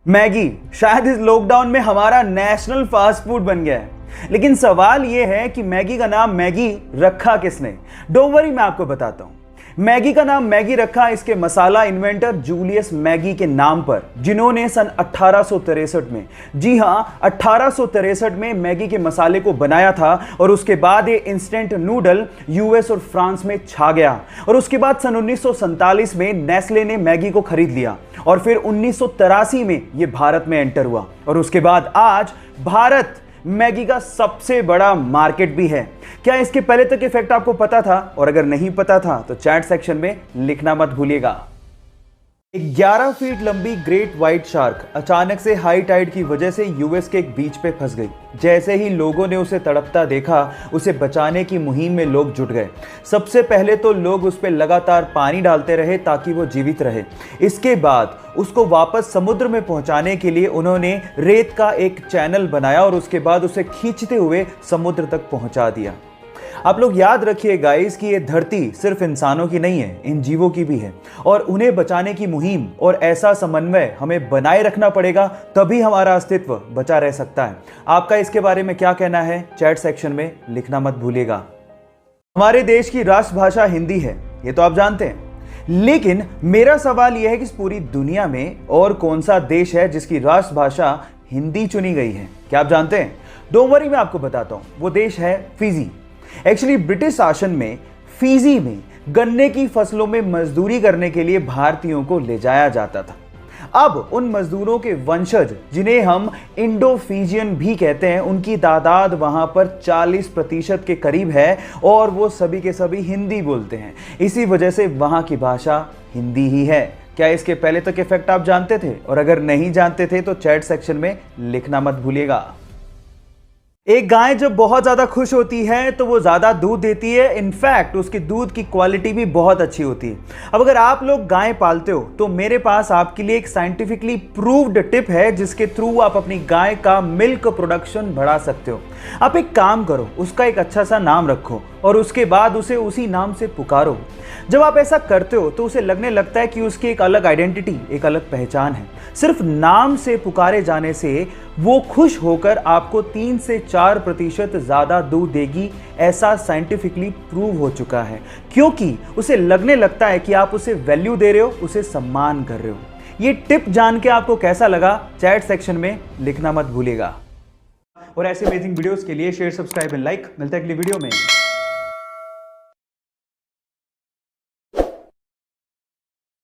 Maggi शायद इस lockdown में हमारा नेशनल फास्ट फूड बन गया है। लेकिन सवाल यह है कि मैगी का नाम मैगी रखा किसने? डोंट वरी, मैं आपको बताता हूं। मैगी का नाम मैगी रखा इसके मसाला इन्वेंटर जूलियस मैगी के नाम पर, जिन्होंने सन 1863 में, जी हां 1863 में मैगी के मसाले को बनाया था। और उसके बाद ये इंस्टेंट नूडल यूएस और फ्रांस में छा गया। और उसके बाद सन 1947 में नेस्ले ने मैगी को खरीद लिया और फिर 1983 में ये भारत में एंटर हुआ। और उसके बाद आज भारत मैगी का सबसे बड़ा मार्केट भी है। क्या इसके पहले तक इफेक्ट आपको पता था? और अगर नहीं पता था तो चैट सेक्शन में लिखना मत भूलिएगा। 11 फीट लंबी ग्रेट व्हाइट शार्क अचानक से हाई टाइड की वजह से यूएस के एक बीच पे फंस गई। जैसे ही लोगों ने उसे तड़पता देखा, उसे बचाने की मुहिम में लोग जुट गए। सबसे पहले तो लोग उस पर लगातार पानी डालते रहे ताकि वो जीवित रहे। इसके बाद उसको वापस समुद्र में पहुंचाने के लिए उन्होंने रेत का एक चैनल बनाया और उसके बाद उसे खींचते हुए समुद्र तक पहुंचा दिया। आप लोग याद रखिए गाइस कि ये धरती सिर्फ इंसानों की नहीं है, इन जीवों की भी है। और उन्हें बचाने की मुहिम और ऐसा समन्वय हमें बनाए रखना पड़ेगा, तभी हमारा अस्तित्व बचा रह सकता है। आपका इसके बारे में क्या कहना है? चैट सेक्शन में लिखना मत भूलिएगा। हमारे देश की राष्ट्रभाषा हिंदी है, ये तो आप जानते हैं। लेकिन मेरा सवाल यह है कि इस पूरी दुनिया में और कौन सा देश है जिसकी राष्ट्रभाषा हिंदी चुनी गई है? क्या आप जानते हैं? डोंट वरी, मैं आपको बताता हूं। वो देश है फिजी। एक्चुअली ब्रिटिश शासन में फिजी में गन्ने की फसलों में मजदूरी करने के लिए भारतीयों को ले जाया जाता था। अब उन मजदूरों के वंशज, जिन्हें हम इंडो फिजियन भी कहते हैं, उनकी तादाद वहां पर 40% के करीब है और वो सभी के सभी हिंदी बोलते हैं। इसी वजह से वहां की भाषा हिंदी ही है। क्या इसके पहले तक इफेक्ट आप जानते थे? और अगर नहीं जानते थे तो चैट सेक्शन में लिखना मत भूलिएगा। एक गाय जब बहुत ज्यादा खुश होती है तो वो ज्यादा दूध देती है। इनफैक्ट उसके दूध की क्वालिटी भी बहुत अच्छी होती है। अब अगर आप लोग गाय पालते हो तो मेरे पास आपके लिए एक साइंटिफिकली प्रूव्ड टिप है, जिसके थ्रू आप अपनी गाय का मिल्क प्रोडक्शन बढ़ा सकते हो। आप एक काम करो, उसका एक अच्छा सा नाम रखो और उसके बाद उसे उसी नाम से पुकारो। जब आप ऐसा करते हो तो उसे लगने लगता है कि उसकी एक अलग आइडेंटिटी, एक अलग पहचान है। सिर्फ नाम से पुकारे जाने से वो खुश होकर आपको 3 से 4% ज्यादा दूध देगी। ऐसा साइंटिफिकली प्रूव हो चुका है, क्योंकि उसे लगने लगता है कि आप उसे वैल्यू दे रहे हो, उसे सम्मान कर रहे हो। ये टिप जान के आपको कैसा लगा? चैट सेक्शन में लिखना मत भूलिएगा। और ऐसे अमेजिंग वीडियोस के लिए शेयर, सब्सक्राइब एंड लाइक। मिलता है अगली वीडियो में।